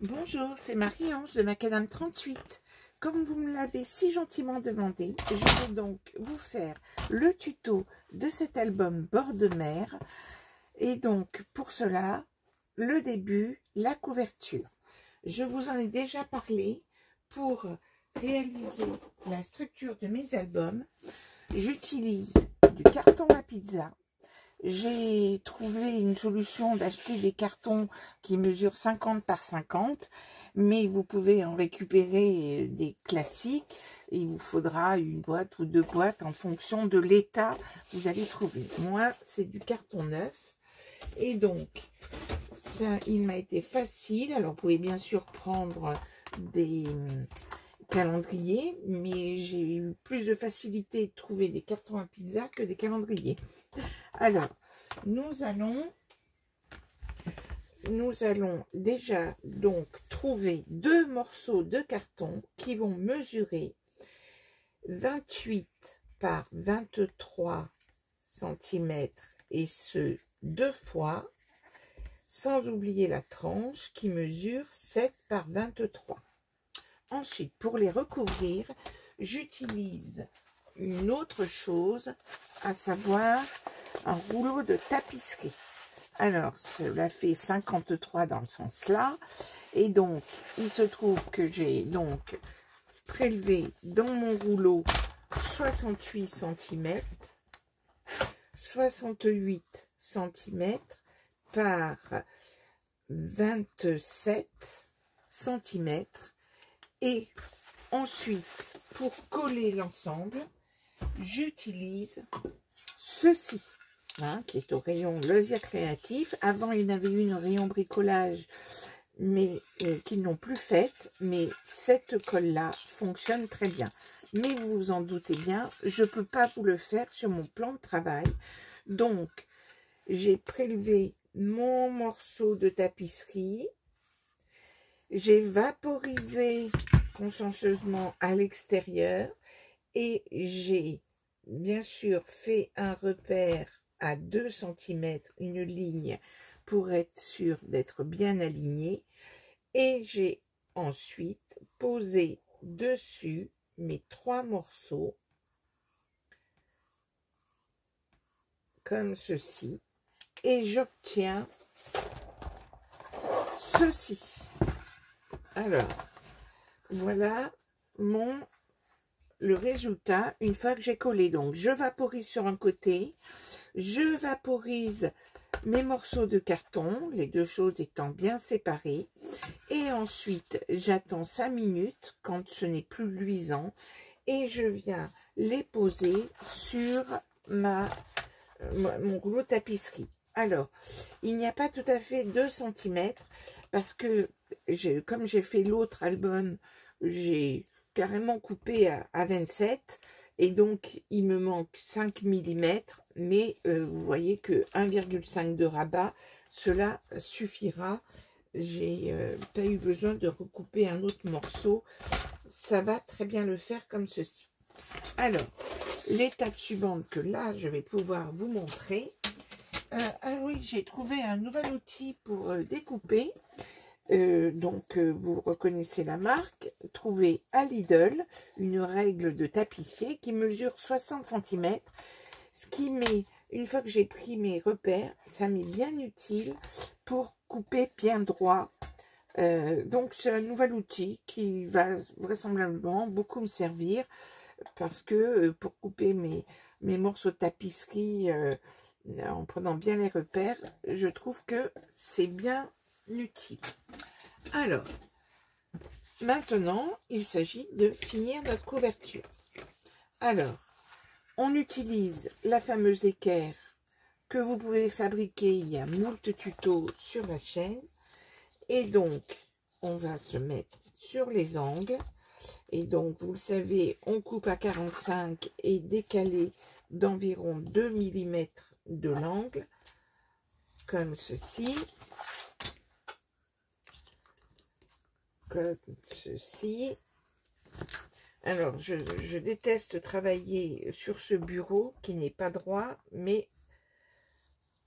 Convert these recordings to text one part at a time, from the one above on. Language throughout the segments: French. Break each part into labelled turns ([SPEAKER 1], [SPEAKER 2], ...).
[SPEAKER 1] Bonjour, c'est Marie-Ange de Macadam 38. Comme vous me l'avez si gentiment demandé, je vais donc vous faire le tuto de cet album Bord de mer. Et donc, pour cela, le début, la couverture. Je vous en ai déjà parlé. Pour réaliser la structure de mes albums, j'utilise du carton à pizza. J'ai trouvé une solution d'acheter des cartons qui mesurent 50 par 50, mais vous pouvez en récupérer des classiques. Il vous faudra une boîte ou deux boîtes en fonction de l'état que vous allez trouver. Moi, c'est du carton neuf. Et donc, ça, il m'a été facile. Alors, vous pouvez bien sûr prendre des calendriers, mais j'ai eu plus de facilité de trouver des cartons à pizza que des calendriers. Alors, nous allons déjà donc trouver deux morceaux de carton qui vont mesurer 28 par 23 cm et ce deux fois, sans oublier la tranche qui mesure 7 par 23. Ensuite, pour les recouvrir, j'utilise une autre chose, à savoir un rouleau de tapisserie. Alors, cela fait 53 dans le sens là. Et donc, il se trouve que j'ai donc prélevé dans mon rouleau 68 cm, 68 cm par 27 cm. Et ensuite, pour coller l'ensemble, j'utilise ceci, qui est au rayon loisirs créatifs. Avant, il y en avait une au rayon bricolage, mais qu'ils n'ont plus faite. Mais cette colle-là fonctionne très bien. Mais vous vous en doutez bien, je ne peux pas vous le faire sur mon plan de travail. Donc, j'ai prélevé mon morceau de tapisserie. J'ai vaporisé consciencieusement à l'extérieur et j'ai bien sûr fait un repère à 2 cm, une ligne pour être sûr d'être bien aligné, et j'ai ensuite posé dessus mes 3 morceaux comme ceci et j'obtiens ceci. Alors voilà le résultat une fois que j'ai collé. Donc je vaporise sur un côté, je vaporise mes morceaux de carton, les deux choses étant bien séparées, et ensuite j'attends 5 minutes quand ce n'est plus luisant et je viens les poser sur mon rouleau de tapisserie. Alors, il n'y a pas tout à fait 2 cm parce que comme j'ai fait l'autre album, j'ai carrément coupé à 27 et donc il me manque 5 mm, mais vous voyez que 1,5 de rabat, cela suffira. J'ai pas eu besoin de recouper un autre morceau, ça va très bien le faire comme ceci. Alors, l'étape suivante que là je vais pouvoir vous montrer, ah oui, j'ai trouvé un nouvel outil pour découper. Vous reconnaissez la marque, trouvez à Lidl une règle de tapissier qui mesure 60 cm, ce qui met, une fois que j'ai pris mes repères, ça m'est bien utile pour couper bien droit. Donc c'est un nouvel outil qui va vraisemblablement beaucoup me servir parce que pour couper mes morceaux de tapisserie en prenant bien les repères, je trouve que c'est bien utile. Alors, maintenant, il s'agit de finir notre couverture. Alors, on utilise la fameuse équerre que vous pouvez fabriquer. Il y a moult tutos sur la chaîne. Et donc, on va se mettre sur les angles. Et donc, vous le savez, on coupe à 45 et décalé d'environ 2 mm de l'angle, comme ceci. Comme ceci. Alors, je déteste travailler sur ce bureau qui n'est pas droit, mais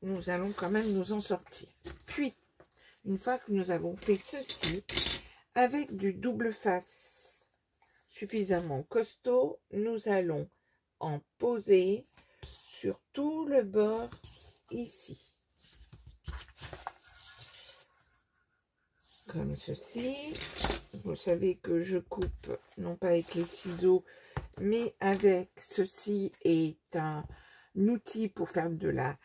[SPEAKER 1] nous allons quand même nous en sortir. Puis, une fois que nous avons fait ceci, avec du double face suffisamment costaud, nous allons en poser sur tout le bord ici. Comme ceci. Vous savez que je coupe non pas avec les ciseaux, mais avec ceci est un outil pour faire de la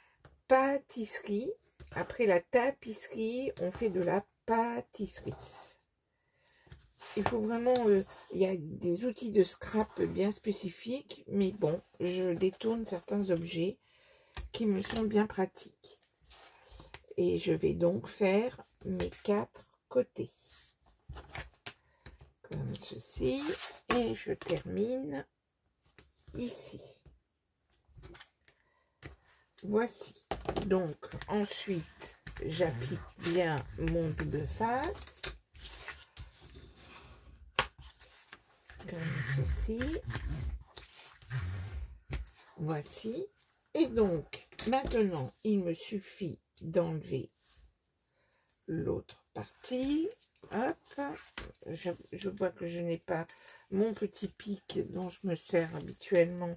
[SPEAKER 1] pâtisserie. Après la tapisserie, on fait de la pâtisserie. Il faut vraiment, il y a des outils de scrap bien spécifiques, mais bon, je détourne certains objets qui me sont bien pratiques. Et je vais donc faire mes 4 côtés. Comme ceci. Et je termine ici. Voici. Donc, ensuite, j'applique bien mon double face. Comme ceci. Voici. Et donc, maintenant, il me suffit d'enlever l'autre partie. Hop. Je vois que je n'ai pas mon petit pic dont je me sers habituellement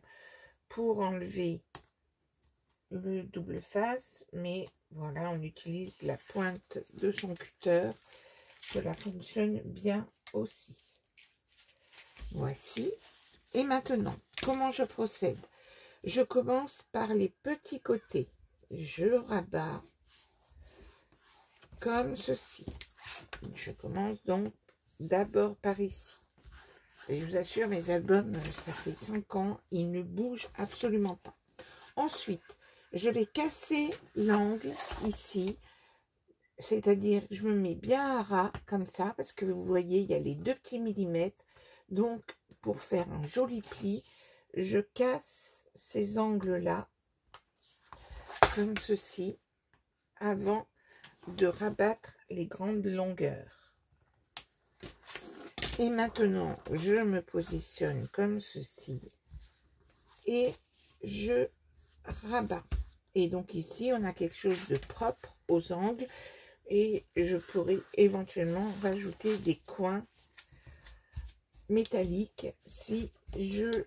[SPEAKER 1] pour enlever le double face. Mais voilà, on utilise la pointe de son cutter. Cela fonctionne bien aussi. Voici. Et maintenant, comment je procède? Je commence par les petits côtés. Je rabats comme ceci. Je commence donc d'abord par ici. Et je vous assure, mes albums, ça fait 5 ans, ils ne bougent absolument pas. Ensuite, je vais casser l'angle ici. C'est-à-dire, je me mets bien à ras, comme ça, parce que vous voyez, il y a les 2 petits millimètres. Donc, pour faire un joli pli, je casse ces angles-là, comme ceci, avant de rabattre les grandes longueurs. Et maintenant, je me positionne comme ceci et je rabats. Et donc ici, on a quelque chose de propre aux angles et je pourrais éventuellement rajouter des coins métalliques si je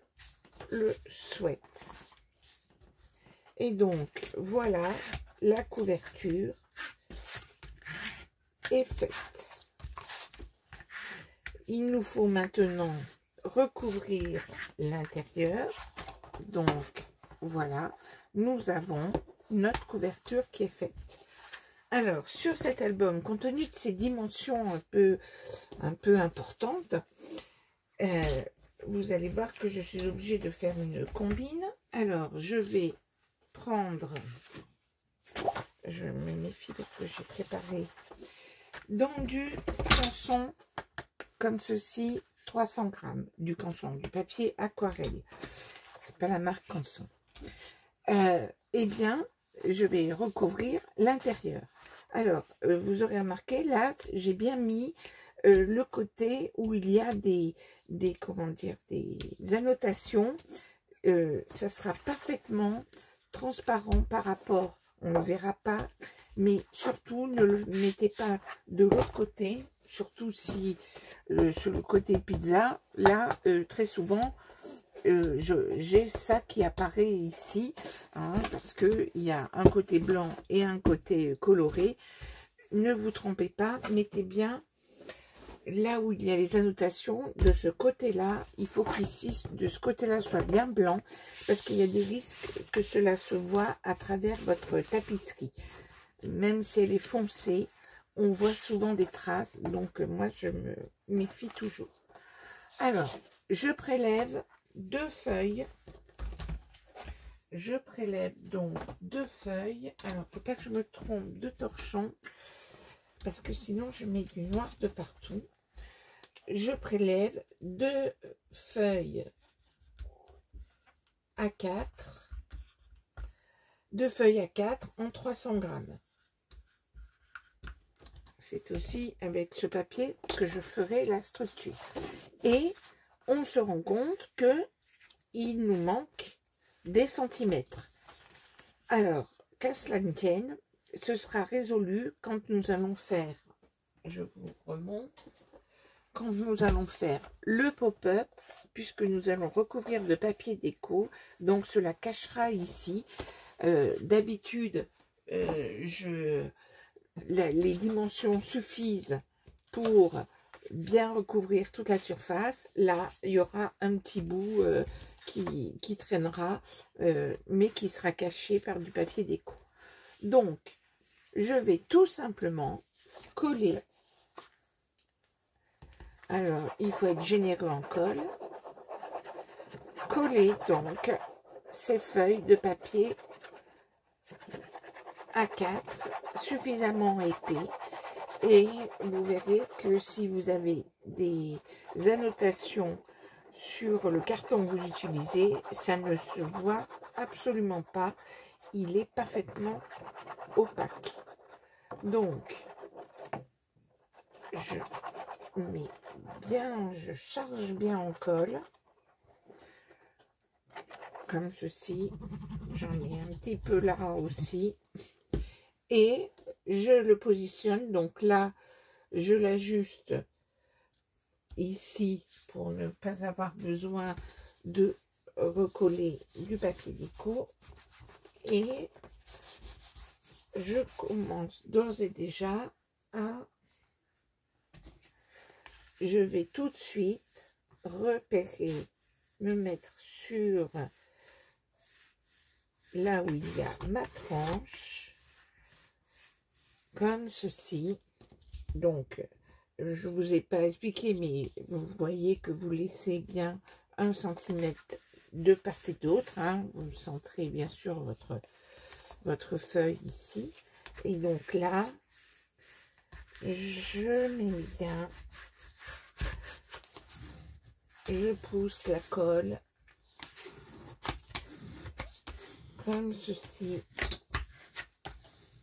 [SPEAKER 1] le souhaite. Et donc, voilà, la couverture est faite. Il nous faut maintenant recouvrir l'intérieur. Donc, voilà, nous avons notre couverture qui est faite. Alors, sur cet album, compte tenu de ses dimensions un peu importantes, vous allez voir que je suis obligée de faire une combine. Alors, je vais prendre, je me méfie parce que j'ai préparé dans du canson, comme ceci, 300 grammes, du canson, du papier aquarelle. C'est pas la marque Canson. Eh bien, je vais recouvrir l'intérieur. Alors, vous aurez remarqué, là, j'ai bien mis le côté où il y a comment dire, des annotations. Ça sera parfaitement transparent par rapport, on ne le verra pas, mais surtout, ne le mettez pas de l'autre côté, surtout si sur le côté pizza, là, très souvent, j'ai ça qui apparaît ici, hein, parce qu'il y a un côté blanc et un côté coloré. Ne vous trompez pas, mettez bien là où il y a les annotations, de ce côté-là, il faut qu'ici, de ce côté-là, soit bien blanc, parce qu'il y a des risques que cela se voit à travers votre tapisserie. Même si elle est foncée, on voit souvent des traces, donc moi, je me méfie toujours. Alors, je prélève 2 feuilles. Je prélève donc 2 feuilles. Alors, il ne faut pas que je me trompe de torchon, parce que sinon, je mets du noir de partout. Je prélève 2 feuilles A4. 2 feuilles A4 en 300 grammes. C'est aussi avec ce papier que je ferai la structure. Et on se rend compte que il nous manque des centimètres. Alors, qu'à cela ne tienne, ce sera résolu quand nous allons faire, je vous remonte, quand nous allons faire le pop-up, puisque nous allons recouvrir de papier déco, donc cela cachera ici. D'habitude, les dimensions suffisent pour bien recouvrir toute la surface. Là, il y aura un petit bout qui traînera, mais qui sera caché par du papier déco. Donc, je vais tout simplement coller. Alors, il faut être généreux en colle. Coller donc ces feuilles de papier A4 suffisamment épais. Et vous verrez que si vous avez des annotations sur le carton que vous utilisez, ça ne se voit absolument pas. Il est parfaitement opaque. Donc, je mets bien, je charge bien en colle. Comme ceci. J'en ai un petit peu là aussi. Et je le positionne. Donc là, je l'ajuste ici pour ne pas avoir besoin de recoller du papier déco. Et je commence d'ores et déjà à... Je vais tout de suite repérer, me mettre sur là où il y a ma tranche, comme ceci. Donc, je ne vous ai pas expliqué, mais vous voyez que vous laissez bien 1 cm de part et d'autre. Hein. Vous centrez bien sûr votre feuille ici. Et donc là, je mets bien, je pousse la colle comme ceci.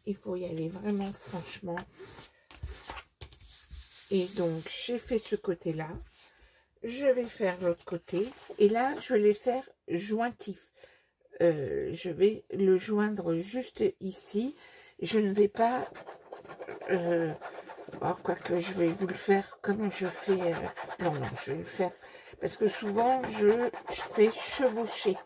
[SPEAKER 1] Il faut y aller vraiment franchement. Et donc, j'ai fait ce côté-là. Je vais faire l'autre côté. Et là, je vais les faire jointifs. Je vais le joindre juste ici. Je ne vais pas... quoique je vais vous le faire comme je fais... non, je vais le faire... Parce que souvent, je fais chevaucher.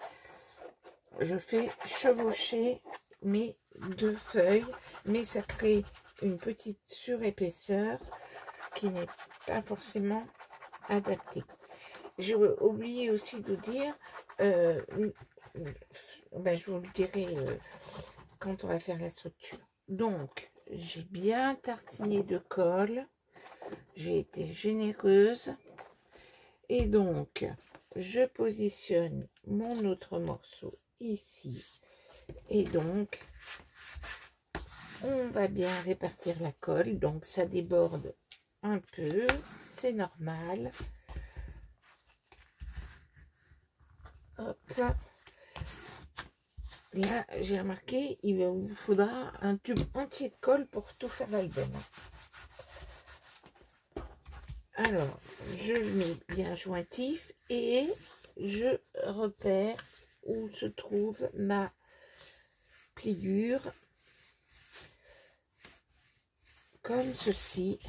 [SPEAKER 1] Je fais chevaucher mes 2 feuilles. Mais ça crée une petite surépaisseur qui n'est pas forcément adaptée. J'ai oublié aussi de vous dire, je vous le dirai quand on va faire la structure. Donc, j'ai bien tartiné de colle, j'ai été généreuse, et donc, je positionne mon autre morceau ici, et donc, on va bien répartir la colle, donc ça déborde un peu, c'est normal. Hop. Là, j'ai remarqué, il vous faudra un tube entier de colle pour tout faire l'album. Alors, je mets bien jointif et je repère où se trouve ma pliure, comme ceci.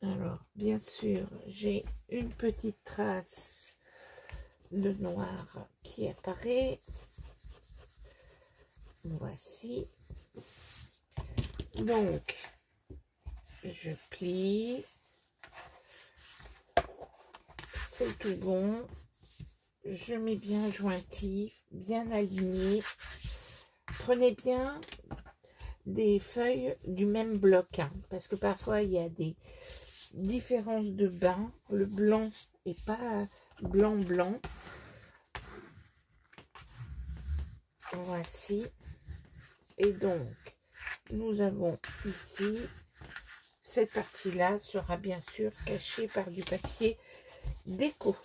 [SPEAKER 1] Alors, bien sûr, j'ai une petite trace de noir qui apparaît. Voici. Donc, je plie. C'est tout bon. Je mets bien jointif, bien aligné. Prenez bien des feuilles du même bloc, hein, parce que parfois il y a des différences de bain. Le blanc n'est pas blanc. Voici. Et donc, nous avons ici, cette partie-là sera bien sûr cachée par du papier déco.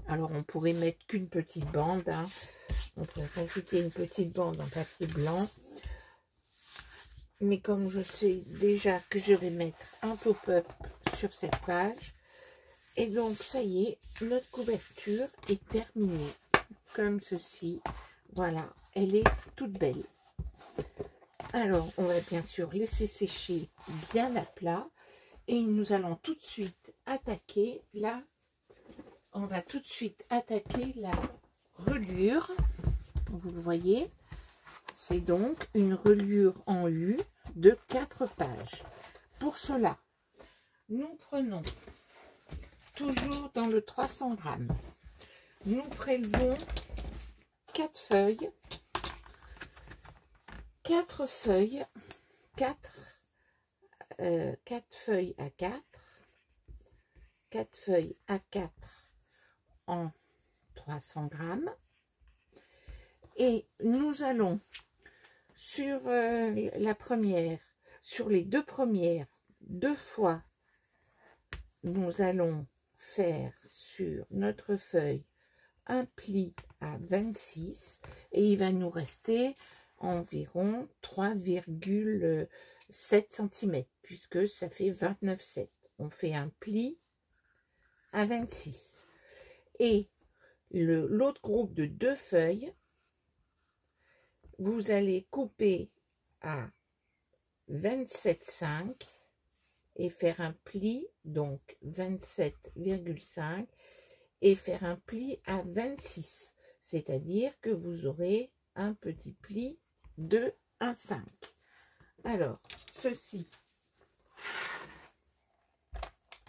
[SPEAKER 1] Alors, on pourrait mettre qu'une petite bande, hein. On pourrait rajouter une petite bande en papier blanc. Mais comme je sais déjà que je vais mettre un pop-up sur cette page, et donc ça y est, notre couverture est terminée. Comme ceci. Voilà, elle est toute belle. Alors, on va bien sûr laisser sécher bien à plat. Et nous allons tout de suite attaquer là. On va tout de suite attaquer la reliure. Vous le voyez. C'est donc une reliure en U de 4 pages. Pour cela, nous prenons, toujours dans le 300 grammes, nous prélevons 4 feuilles, 4 feuilles, 4 feuilles à 4, 4 feuilles à 4 en 300 grammes. Et nous allons sur la première, sur les deux premières, 2 fois, nous allons faire sur notre feuille un pli à 26 et il va nous rester environ 3,7 cm puisque ça fait 29,7. On fait un pli à 26 et l'autre groupe de 2 feuilles, vous allez couper à 27,5 et faire un pli, donc 27,5 et faire un pli à 26, c'est-à-dire que vous aurez un petit pli de 1,5. Alors, ceci,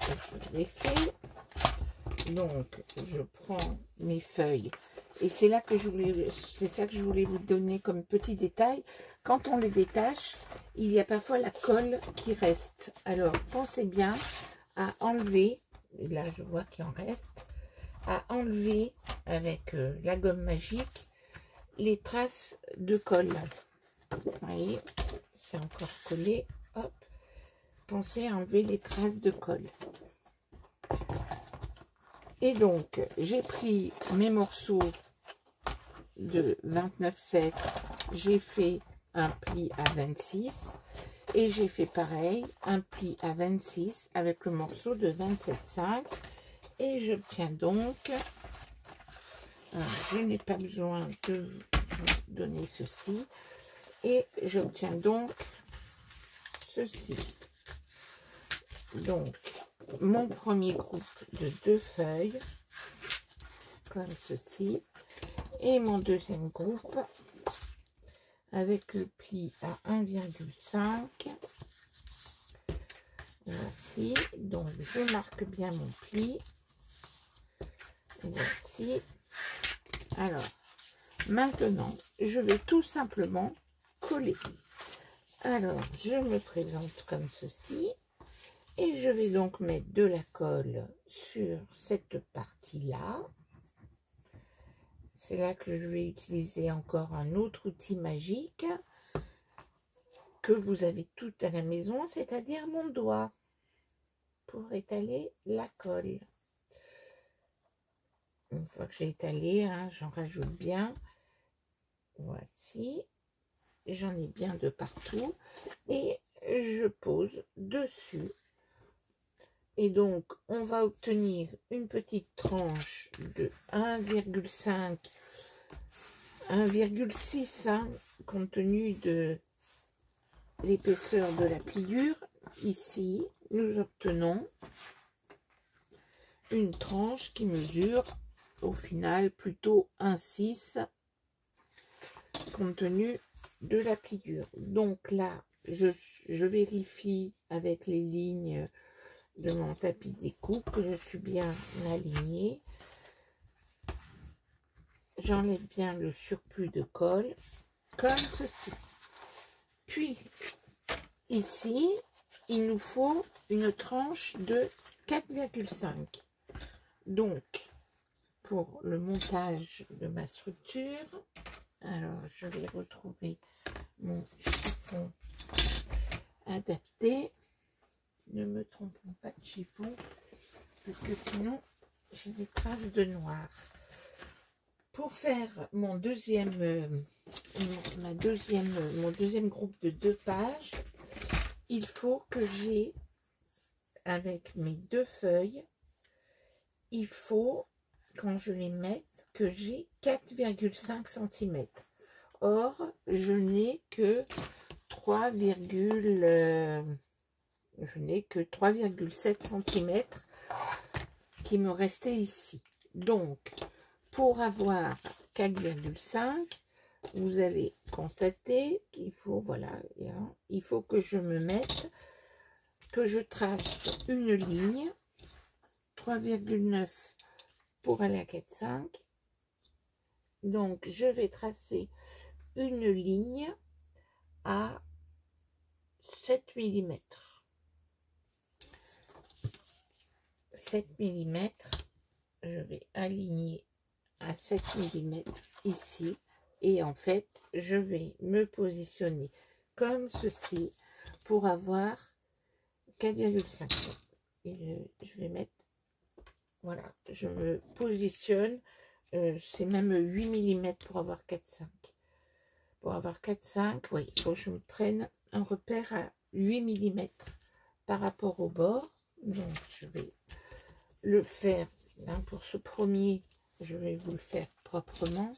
[SPEAKER 1] je l'ai fait. Donc, je prends mes feuilles. Et c'est là que je voulais, c'est ça que je voulais vous donner comme petit détail. Quand on les détache, il y a parfois la colle qui reste. Alors, pensez bien à enlever, et là je vois qu'il en reste, à enlever avec la gomme magique les traces de colle. Vous voyez, c'est encore collé. Hop, pensez à enlever les traces de colle. Et donc, j'ai pris mes morceaux de 29,7, j'ai fait un pli à 26 et j'ai fait pareil, un pli à 26 avec le morceau de 27,5 et j'obtiens donc, je n'ai pas besoin de vous donner ceci, et j'obtiens donc ceci. Donc, mon premier groupe de 2 feuilles, comme ceci, et mon deuxième groupe, avec le pli à 1,5. Voici, donc je marque bien mon pli. Voici. Alors, maintenant, je vais tout simplement coller. Alors, je me présente comme ceci. Et je vais donc mettre de la colle sur cette partie-là. C'est là que je vais utiliser encore un autre outil magique que vous avez tout à la maison, c'est-à-dire mon doigt, pour étaler la colle. Une fois que j'ai étalé, hein, j'en rajoute bien. Voici. J'en ai bien de partout. Et je pose dessus. Et donc, on va obtenir une petite tranche de 1,5, 1,6, hein, compte tenu de l'épaisseur de la pliure. Ici, nous obtenons une tranche qui mesure au final plutôt 1,6 compte tenu de la pliure. Donc là, je vérifie avec les lignes de mon tapis découpe que je suis bien alignée. J'enlève bien le surplus de colle comme ceci. Puis ici, il nous faut une tranche de 4,5. Donc, pour le montage de ma structure, alors je vais retrouver mon chiffon adapté. Ne me trompons pas de chiffon, parce que sinon j'ai des traces de noir. Pour faire mon deuxième groupe de 2 pages, il faut que j'ai, avec mes 2 feuilles, il faut, quand je les mette, que j'ai 4,5 cm. Or, je n'ai que je n'ai que 3,7 cm qui me restait ici. Donc, pour avoir 4,5, vous allez constater qu'il faut, voilà, il faut que je me mette, que je trace une ligne, 3,9 pour aller à 4,5. Donc, je vais tracer une ligne à 7 mm. 7 mm, je vais aligner à 7 mm ici. Et en fait, je vais me positionner comme ceci pour avoir 4,5. Je vais mettre, voilà, je me positionne. C'est même 8 mm pour avoir 4,5. Pour avoir 4,5, oui, il faut que je me prenne un repère à 8 mm par rapport au bord. Donc, je vais le faire, hein, pour ce premier, je vais vous le faire proprement.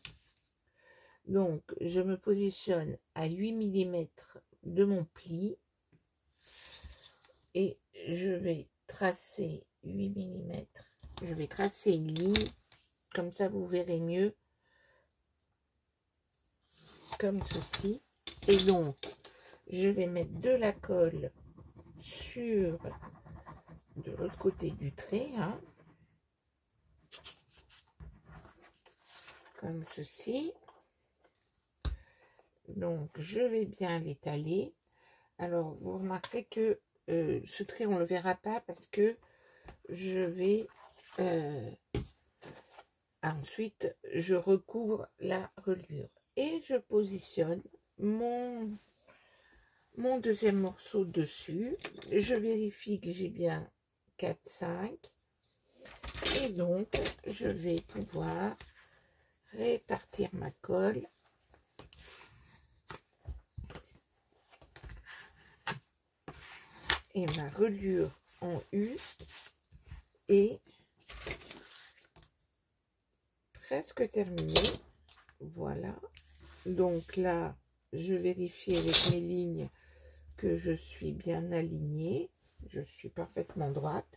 [SPEAKER 1] Donc, je me positionne à 8 mm de mon pli et je vais tracer 8 mm. Je vais tracer une ligne, comme ça vous verrez mieux, comme ceci. Et donc, je vais mettre de la colle sur de l'autre côté du trait, hein, comme ceci. Donc, je vais bien l'étaler. Alors, vous remarquerez que ce trait, on ne le verra pas parce que je vais... ensuite, je recouvre la reliure. Et je positionne mon deuxième morceau dessus. Je vérifie que j'ai bien 4,5. Et donc, je vais pouvoir répartir ma colle. Et ma reliure en U est presque terminée. Voilà. Donc là, je vérifie avec mes lignes que je suis bien alignée. Je suis parfaitement droite.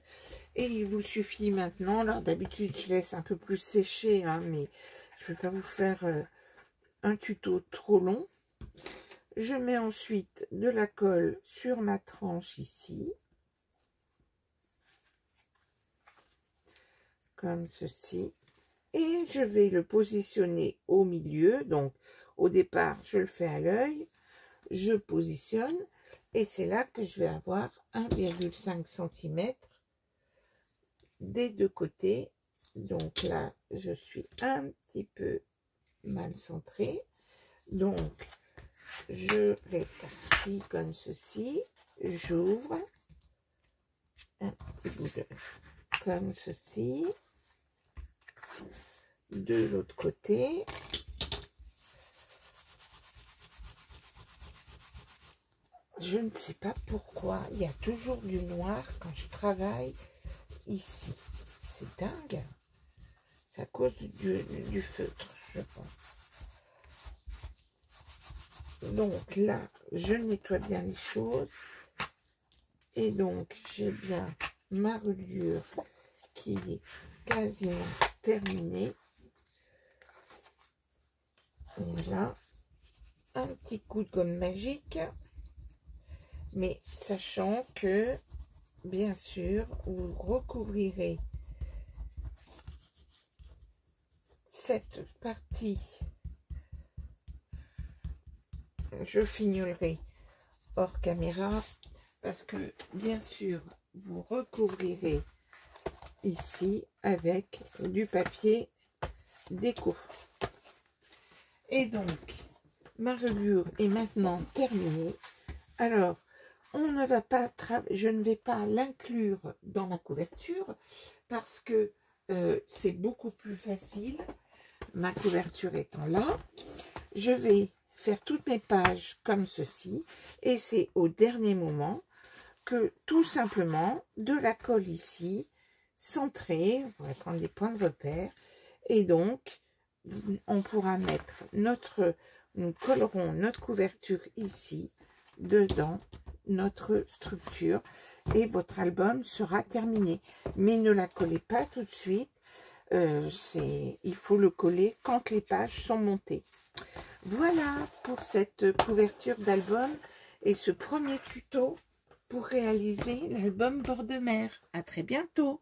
[SPEAKER 1] Et il vous suffit maintenant, alors d'habitude je laisse un peu plus sécher, hein, mais je ne vais pas vous faire un tuto trop long. Je mets ensuite de la colle sur ma tranche ici, comme ceci, et je vais le positionner au milieu. Donc au départ je le fais à l'œil, je positionne, et c'est là que je vais avoir 1,5 cm des deux côtés. Donc là je suis un petit peu mal centrée, donc je répartis comme ceci, j'ouvre un petit bout de comme ceci, de l'autre côté, je ne sais pas pourquoi il y a toujours du noir quand je travaille ici, c'est dingue, c'est à cause du feutre, je pense. Donc là, je nettoie bien les choses. Et donc, j'ai bien ma reliure qui est quasiment terminée. Voilà. Un petit coup de gomme magique. Mais sachant que, bien sûr, vous recouvrirez cette partie. Je fignolerai hors caméra parce que bien sûr vous recouvrirez ici avec du papier déco. Et donc ma reliure est maintenant terminée. Alors on ne va pas je ne vais pas l'inclure dans ma couverture parce que c'est beaucoup plus facile, ma couverture étant là. Je vais faire toutes mes pages comme ceci, et c'est au dernier moment que tout simplement de la colle ici centrée, on va prendre des points de repère, et donc on pourra mettre nous collerons notre couverture ici dedans notre structure et votre album sera terminé. Mais ne la collez pas tout de suite. Il faut le coller quand les pages sont montées. Voilà pour cette couverture d'album et ce premier tuto pour réaliser l'album bord de mer. À très bientôt.